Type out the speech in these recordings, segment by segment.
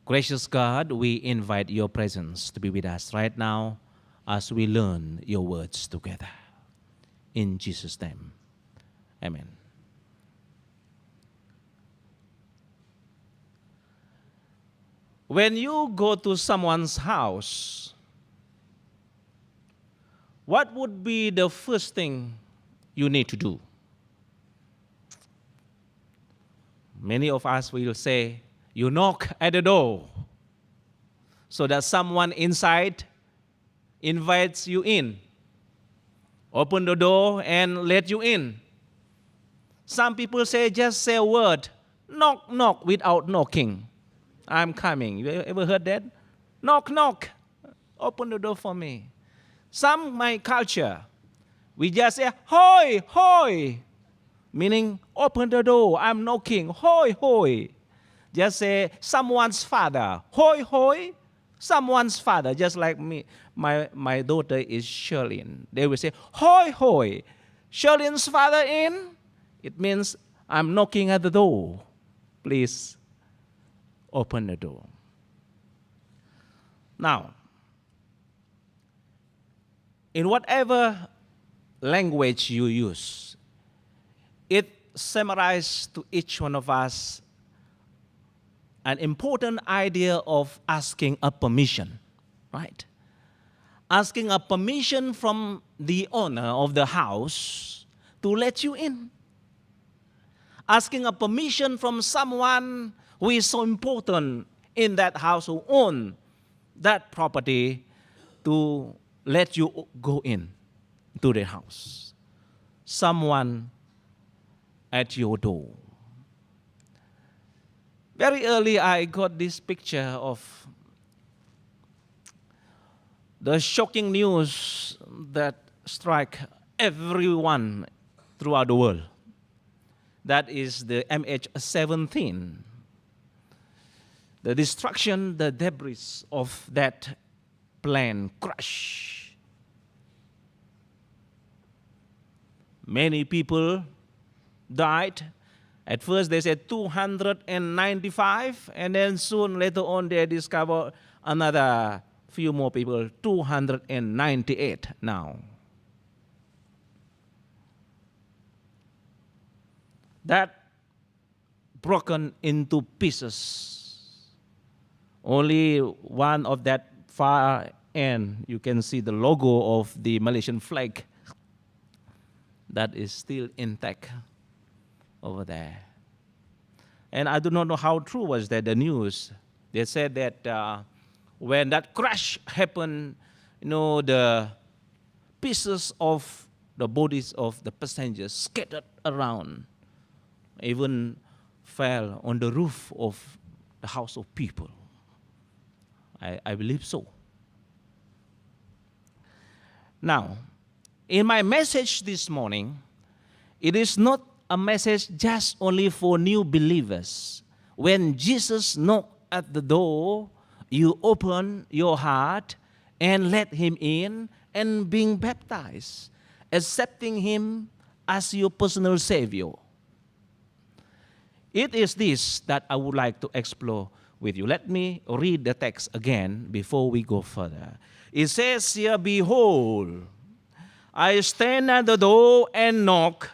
Gracious God, we invite your presence to be with us right now as we learn your words together. In Jesus' name, amen. When you go to someone's house, what would be the first thing you need to do? Many of us will say, you knock at the door so that someone inside invites you in. Open the door and let you in. Some people say, just say a word, knock, knock, without knocking. I'm coming. You ever heard that? Knock, knock. Open the door for me. Some, my culture, we just say, hoi, hoi. Meaning, open the door, I'm knocking, hoi, hoi. Just say, someone's father, hoi, hoi. Someone's father, just like me. My daughter is Sherlyn. They will say, hoi, hoi. Sherlyn's father in? It means, I'm knocking at the door. Please, open the door. Now, in whatever language you use, it summarizes to each one of us an important idea of asking a permission, right? Asking a permission from the owner of the house to let you in. Asking a permission from someone who is so important in that house, who owns that property, to let you go in to the house. Someone at your door. Very early, I got this picture of the shocking news that struck everyone throughout the world. That is the MH17. The destruction, the debris of that plane crash. Many people died. At first they said 295, and then soon later on they discovered another few more people, 298 now. That broken into pieces. Only one of that far end, you can see the logo of the Malaysian flag that is still intact over there. And I do not know how true was that, the news. They said that when that crash happened, the pieces of the bodies of the passengers scattered around, even fell on the roof of the house of people. I believe so. Now, in my message this morning, it is not a message just only for new believers. When Jesus knocked at the door, you open your heart and let him in and being baptized, accepting him as your personal Savior. It is this that I would like to explore with you. Let me read the text again before we go further. It says here, behold, I stand at the door and knock.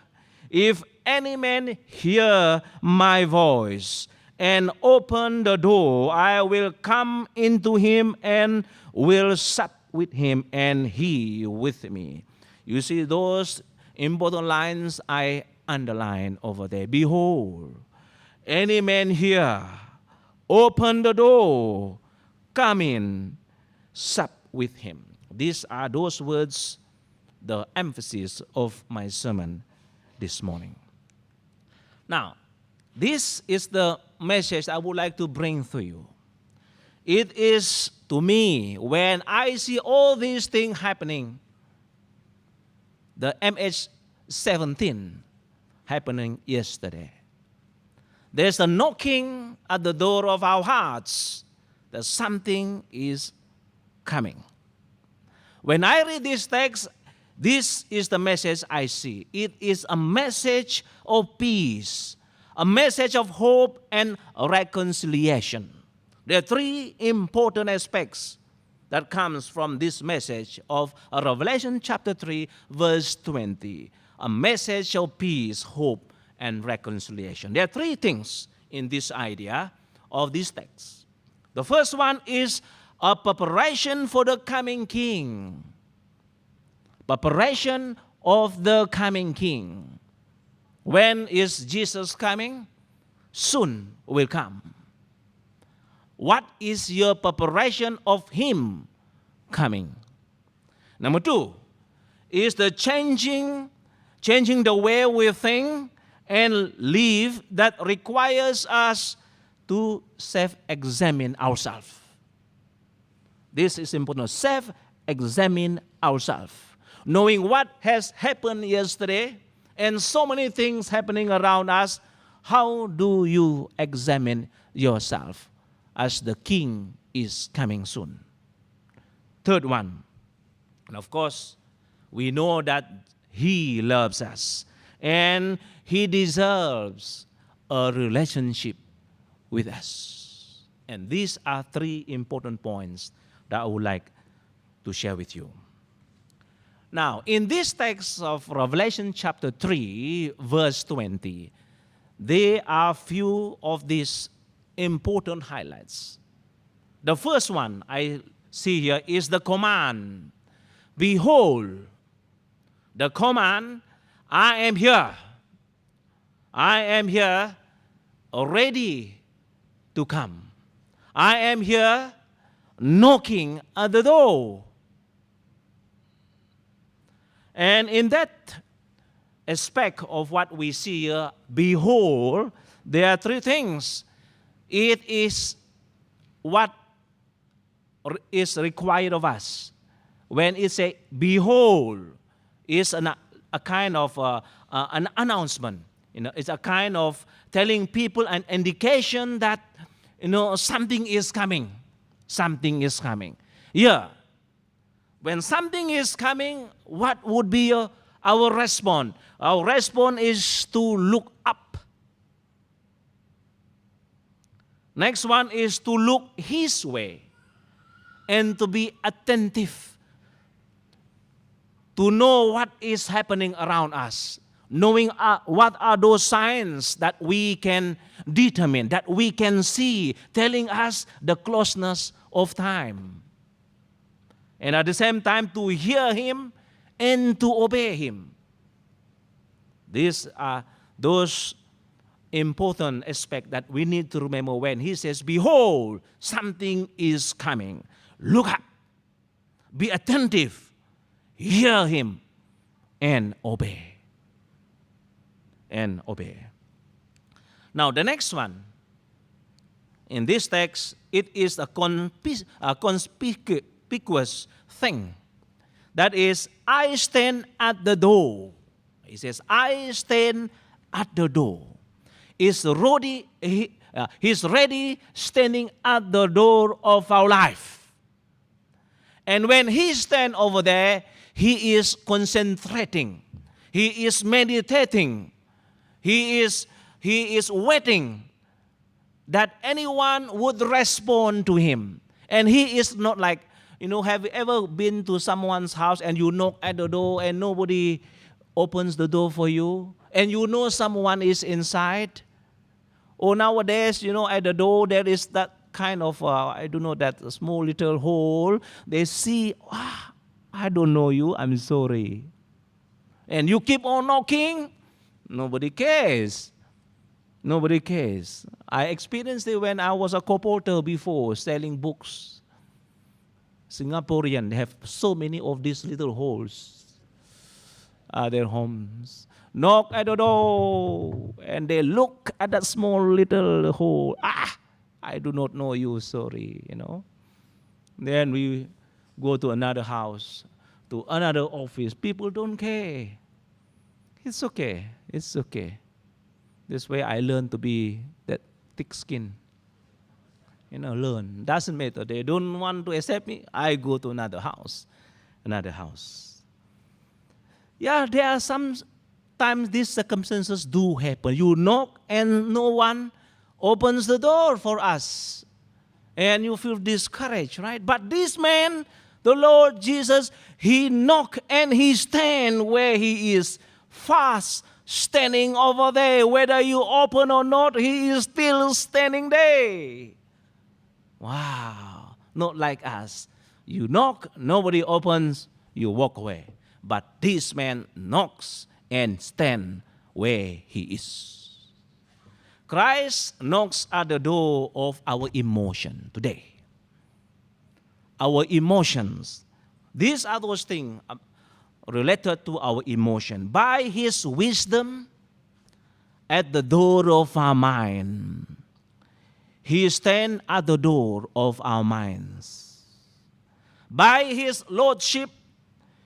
If any man hear my voice and open the door, I will come into him and will sup with him and he with me. You see those important lines I underline over there. Behold, any man here, open the door, come in, sup with him. These are those words, the emphasis of my sermon this morning. Now, this is the message I would like to bring to you. It is to me, when I see all these things happening, the MH17 happening yesterday. There's a knocking at the door of our hearts that something is coming. When I read this text, this is the message I see. It is a message of peace, a message of hope and reconciliation. There are three important aspects that comes from this message of Revelation chapter 3, verse 20. A message of peace, hope, and reconciliation. There are three things in this idea of this text. The first one is a preparation for the coming king. Preparation of the coming king. When is Jesus coming? Soon will come. What is your preparation of him coming? Number two is the changing the way we think and live that requires us to self-examine ourselves. This is important. Self-examine ourselves. Knowing what has happened yesterday and so many things happening around us, how do you examine yourself as the king is coming soon? Third one, and of course, we know that he loves us and he deserves a relationship with us. And these are three important points that I would like to share with you. Now, in this text of Revelation chapter 3, verse 20, there are few of these important highlights. The first one I see here is the command. Behold, the command, I am here. I am here ready to come. I am here knocking at the door. And in that aspect of what we see here, behold, there are three things. It is what is required of us. When it says, behold, it's a kind of an announcement. It's a kind of telling people an indication that, something is coming. Something is coming. Yeah. When something is coming, what would be our response? Our response is to look up. Next one is to look his way and to be attentive, to know what is happening around us, knowing what are those signs that we can determine, that we can see, telling us the closeness of time. And at the same time, to hear him and to obey him. These are those important aspects that we need to remember when he says, behold, something is coming. Look up. Be attentive. Hear him and obey. And obey. Now, the next one. In this text, it is a conspicuous thing. That is, I stand at the door. He says, I stand at the door. He's ready standing at the door of our life. And when he stands over there, he is concentrating. He is meditating. He is waiting that anyone would respond to him. And he is not like, have you ever been to someone's house and you knock at the door and nobody opens the door for you? And someone is inside? Or nowadays, at the door there is that kind of, that small little hole. They see, I don't know you, I'm sorry. And you keep on knocking, nobody cares. Nobody cares. I experienced it when I was a co-porter before, selling books. Singaporean, they have so many of these little holes at their homes. Knock at the door, and they look at that small little hole. I do not know you, sorry, Then we go to another house, to another office. People don't care. It's okay. It's okay. This way I learn to be that thick skin. Learn. Doesn't matter. They don't want to accept me. I go to another house. Another house. Yeah, there are sometimes these circumstances do happen. You knock and no one opens the door for us. and you feel discouraged, right? But this man, the Lord Jesus, he knocked and he stand where he is, fast standing over there. Whether you open or not, he is still standing there. Wow, not like us. You knock, nobody opens, you walk away. But this man knocks and stand where he is. Christ knocks at the door of our emotion today. Our emotions. These are those things related to our emotion. By his wisdom at the door of our mind, he stands at the door of our minds. By his lordship,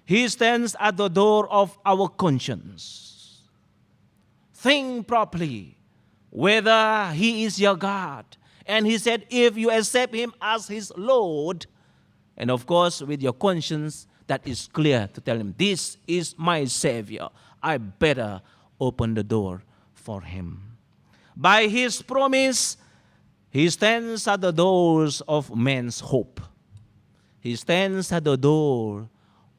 he stands at the door of our conscience. Think properly whether he is your God. And he said, if you accept him as his Lord, and of course with your conscience, that is clear to tell him, this is my Savior. I better open the door for him. By his promise, he stands at the doors of man's hope. He stands at the door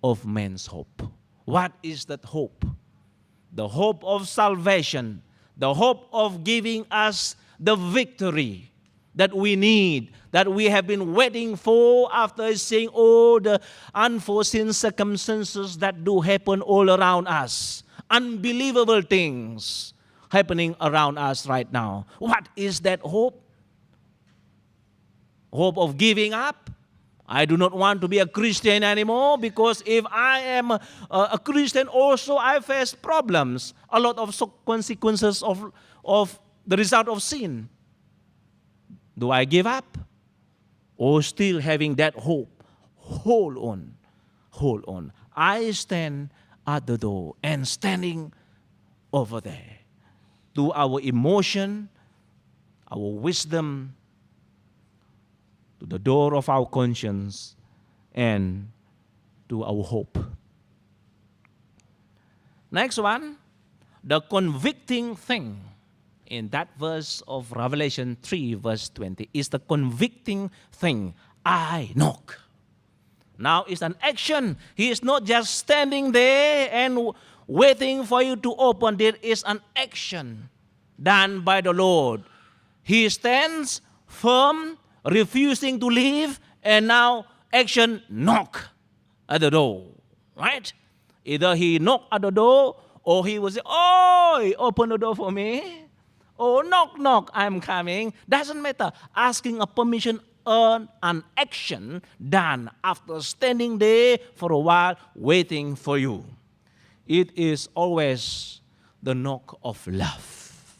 of man's hope. What is that hope? The hope of salvation. The hope of giving us the victory that we need, that we have been waiting for after seeing all the unforeseen circumstances that do happen all around us. Unbelievable things happening around us right now. What is that hope? Hope of giving up? I do not want to be a Christian anymore, because if I am a Christian also, I face problems, a lot of consequences of the result of sin. Do I give up? Or still having that hope? Hold on, hold on. I stand at the door and standing over there. To our emotion, our wisdom, to the door of our conscience, and to our hope. Next one, the convicting thing. In that verse of Revelation 3, verse 20, is the convicting thing. I knock. Now it's an action. He is not just standing there and waiting for you to open. There is an action done by the Lord. He stands firm, refusing to leave, and now action, knock at the door, right? Either he knock at the door, or he will say, "Oh, open the door for me." Oh, knock, knock, I'm coming. Doesn't matter. Asking a permission, an action done after standing there for a while, waiting for you. It is always the knock of love.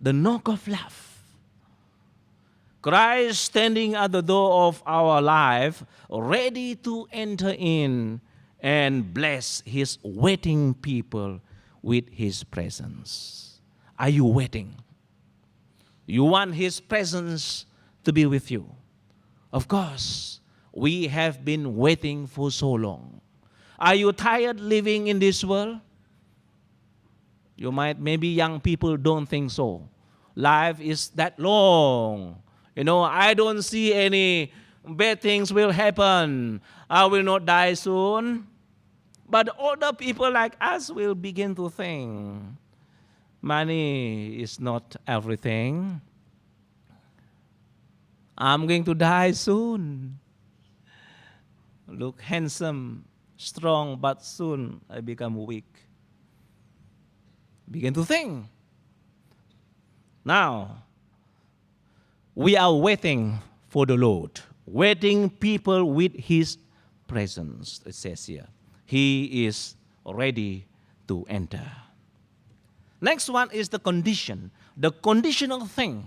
The knock of love. Christ standing at the door of our life, ready to enter in and bless his waiting people with his presence. Are you waiting? You want his presence to be with you. Of course, we have been waiting for so long. Are you tired living in this world? Maybe young people don't think so. Life is that long. I don't see any bad things will happen. I will not die soon. But older people like us will begin to think, money is not everything. I'm going to die soon. Look handsome, strong, but soon I become weak. Begin to think. Now, we are waiting for the Lord, waiting people with his presence, it says here. He is ready to enter. Next one is the condition, the conditional thing.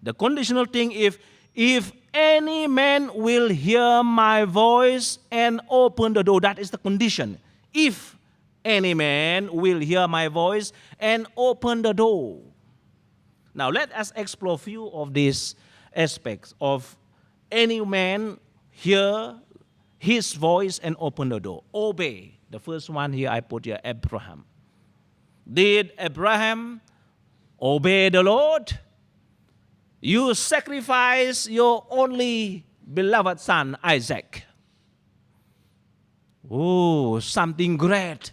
The conditional thing, if any man will hear my voice and open the door, that is the condition. If any man will hear my voice and open the door. Now let us explore a few of these aspects of any man hear his voice and open the door. Obey. The first one here I put here, Abraham. Did Abraham obey the Lord? You sacrifice your only beloved son, Isaac. Oh, something great.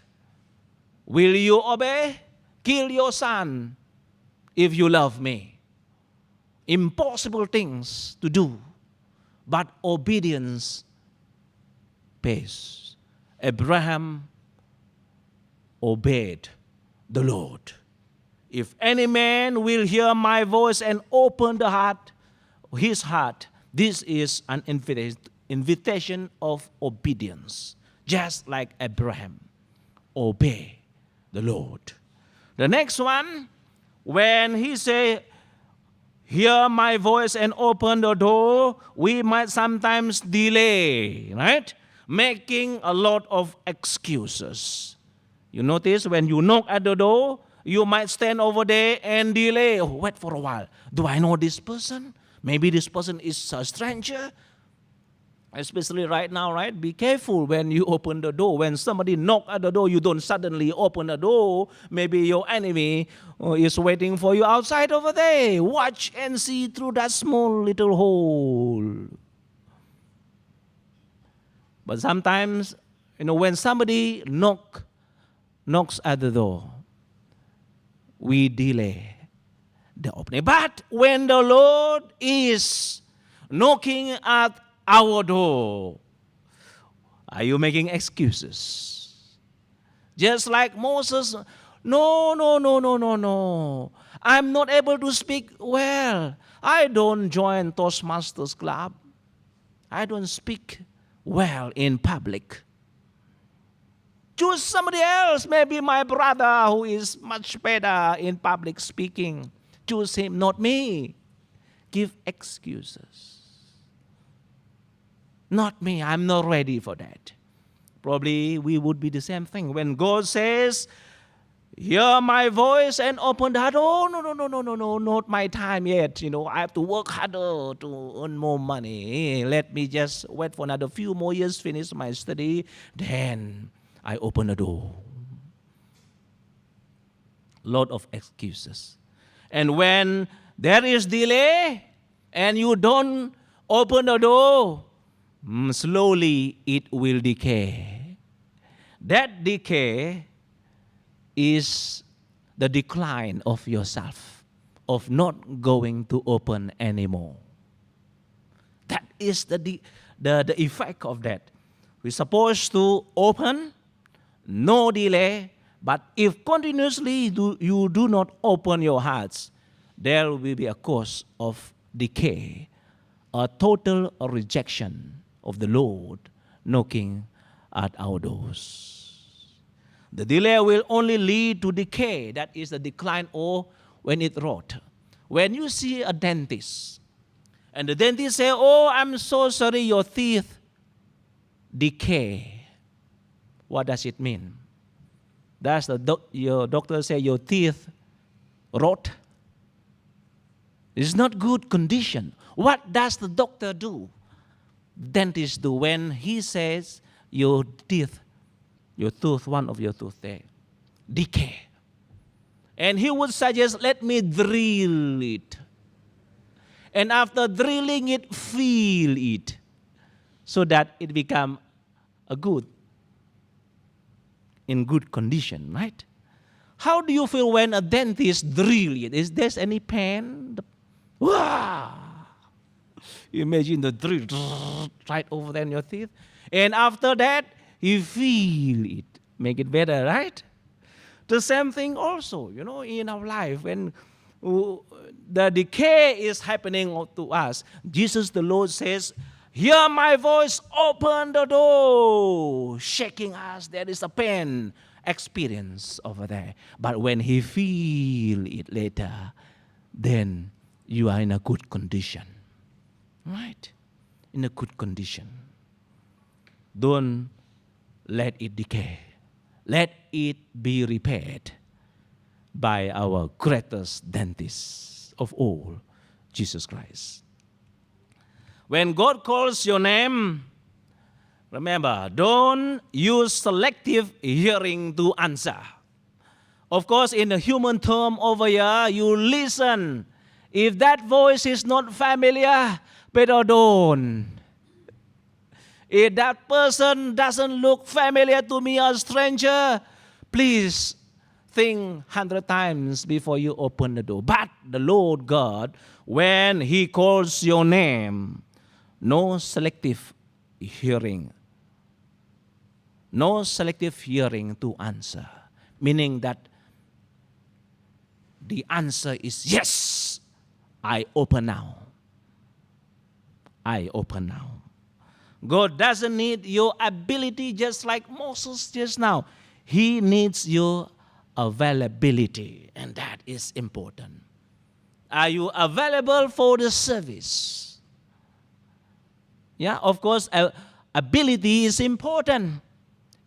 Will you obey? Kill your son if you love me. Impossible things to do, but obedience pays. Abraham obeyed the Lord. If any man will hear my voice and open his heart, this is an invitation of obedience, just like Abraham. Obey the Lord. The next one, when he say, hear my voice and open the door, we might sometimes delay, right? Making a lot of excuses. You notice when you knock at the door, you might stand over there and delay. Oh, wait for a while. Do I know this person? Maybe this person is a stranger. Especially right now, right? Be careful when you open the door. When somebody knock at the door, you don't suddenly open the door. Maybe your enemy is waiting for you outside over there. Watch and see through that small little hole. But sometimes, when somebody knocks at the door, we delay the opening. But when the Lord is knocking at our door, are you making excuses? Just like Moses, no. I'm not able to speak well. I don't join Toastmasters Club. I don't speak well in public. Choose somebody else, maybe my brother who is much better in public speaking. Choose him, not me. Give excuses. Not me, I'm not ready for that. Probably we would be the same thing. When God says, hear my voice and open the door. Oh, no, not my time yet. I have to work harder to earn more money. Let me just wait for another few more years, finish my study, then I open the door. Lot of excuses. And when there is delay and you don't open the door, slowly it will decay. That decay is the decline of yourself, of not going to open anymore. That is the effect of that. We're supposed to open, no delay, but if continuously you do not open your hearts, there will be a cause of decay, a total rejection of the Lord knocking at our doors. The delay will only lead to decay, that is the decline, or when it rot. When you see a dentist, and the dentist say, oh, I'm so sorry, your teeth decay. What does it mean? Does your doctor say your teeth rot? It's not good condition. What does the doctor do? Dentist do when he says your tooth, one of your tooth there, decay. And he would suggest, let me drill it. And after drilling it, feel it, so that it become in good condition, right? How do you feel when a dentist drill it? Is there any pain? Imagine the drill right over there in your teeth. And after that, you feel it. Make it better, right? The same thing also, in our life. When the decay is happening to us, Jesus the Lord says, hear my voice, open the door. Shaking us, there is a pain experience over there. But when he feel it later, then you are in a good condition. Right? In a good condition. Don't let it decay. Let it be repaired by our greatest dentist of all, Jesus Christ. When God calls your name, remember, don't use selective hearing to answer. Of course, in the human term over here, you listen If that voice is not familiar, better don't. If that person doesn't look familiar to me, a stranger, please think 100 times before you open the door. But the Lord God, when He calls your name, no selective hearing. No selective hearing to answer. Meaning that the answer is yes, I open now. I open now. God doesn't need your ability just like Moses just now. He needs your availability, and that is important. Are you available for the service? Yeah, of course, ability is important.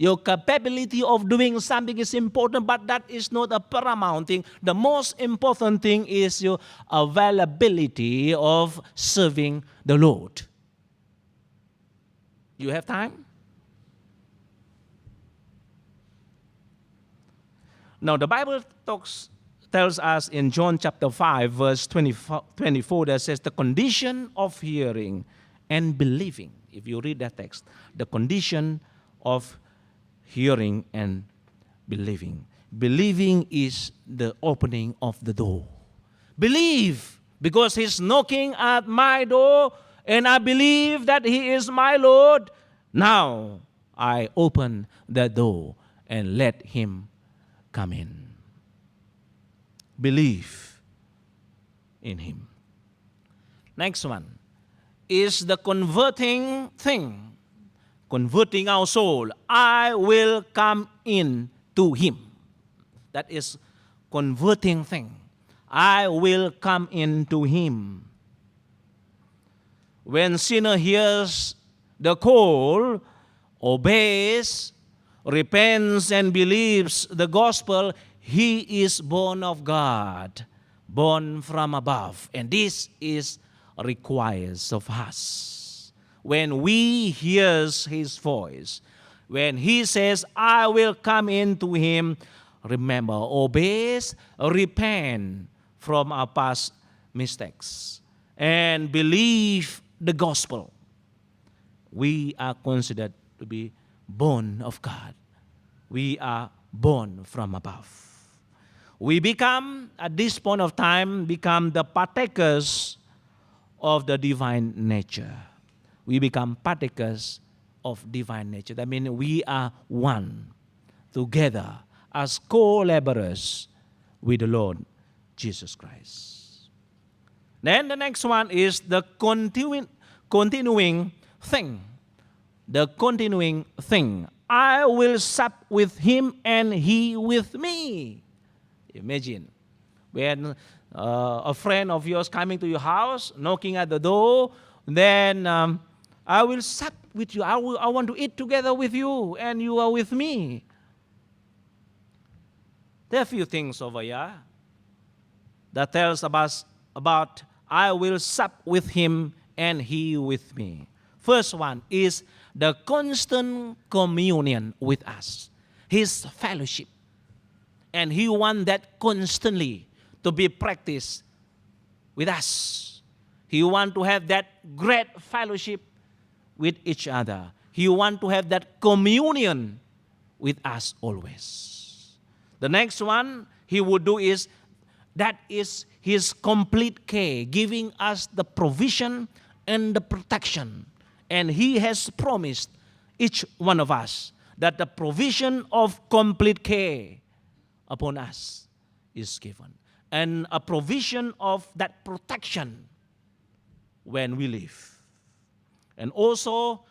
Your capability of doing something is important, but that is not a paramount thing. The most important thing is your availability of serving the Lord. You have time? Now, the Bible tells us in John chapter 5, verse 24, that says the condition of hearing and believing. If you read that text, the condition of hearing and believing. Believing is the opening of the door. Believe, because He's knocking at my door, and I believe that He is my Lord. Now, I open the door and let Him come in. Believe in Him. Next one is the converting thing. Converting our soul. I will come in to Him. That is converting thing. I will come into Him. When sinner hears the call, obeys, repents, and believes the gospel, he is born of God, born from above. And this is requires of us. When we hears His voice, when He says, I will come into Him, remember, obeys, repent from our past mistakes, and believe the gospel, we are considered to be born of God. We are born from above. We become, at this point of time, become the partakers of the divine nature. We become partakers of divine nature. That means we are one together as co-laborers with the Lord Jesus Christ. Then the next one is the continuing thing. The continuing thing. I will sup with Him and He with me. Imagine when a friend of yours coming to your house, knocking at the door, then I will sup with you. I want to eat together with you, and you are with me. There are a few things over here that tells about I will sup with Him and He with me. First one is the constant communion with us, His fellowship. And He wants that constantly to be practiced with us. He wants to have that great fellowship with each other. He wants to have that communion with us always. The next one He would do is, that is His complete care, giving us the provision and the protection. And He has promised each one of us that the provision of complete care upon us is given. And a provision of that protection when we live. And also,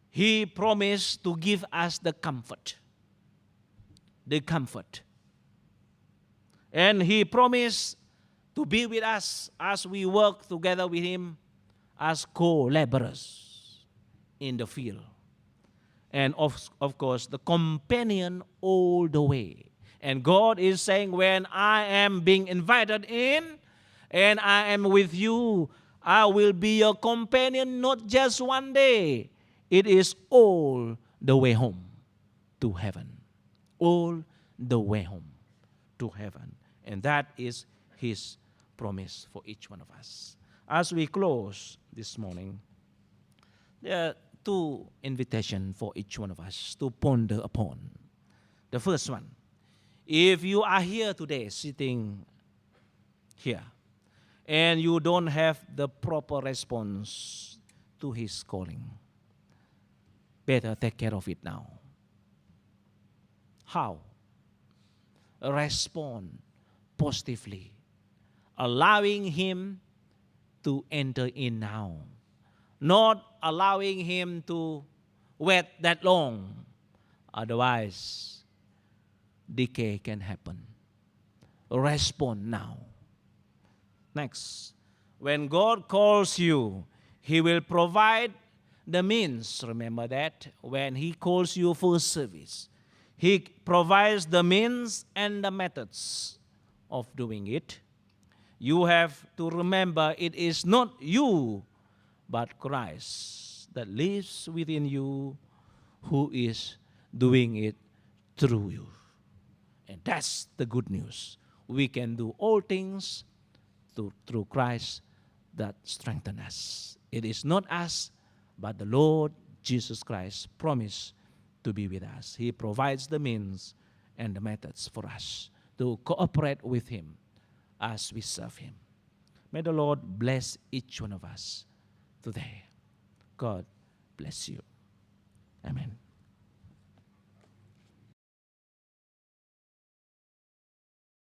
He promised to give us the comfort. The comfort. And He promised to be with us as we work together with Him as co-laborers in the field. And of course, the companion all the way. And God is saying, when I am being invited in and I am with you, I will be your companion not just one day. It is all the way home to heaven. All the way home to heaven. And that is His promised for each one of us. As we close this morning, there are two invitations for each one of us to ponder upon. The first one, if you are here today, sitting here, and you don't have the proper response to His calling, better take care of it now. How? Respond positively, allowing Him to enter in now, not allowing Him to wait that long. Otherwise, decay can happen. Respond now. Next, when God calls you, He will provide the means. Remember that when He calls you for service, He provides the means and the methods of doing it. You have to remember it is not you, but Christ that lives within you, who is doing it through you. And that's the good news. We can do all things through Christ that strengthen us. It is not us, but the Lord Jesus Christ promised to be with us. He provides the means and the methods for us to cooperate with Him as we serve Him. May the Lord bless each one of us today. God bless you. Amen.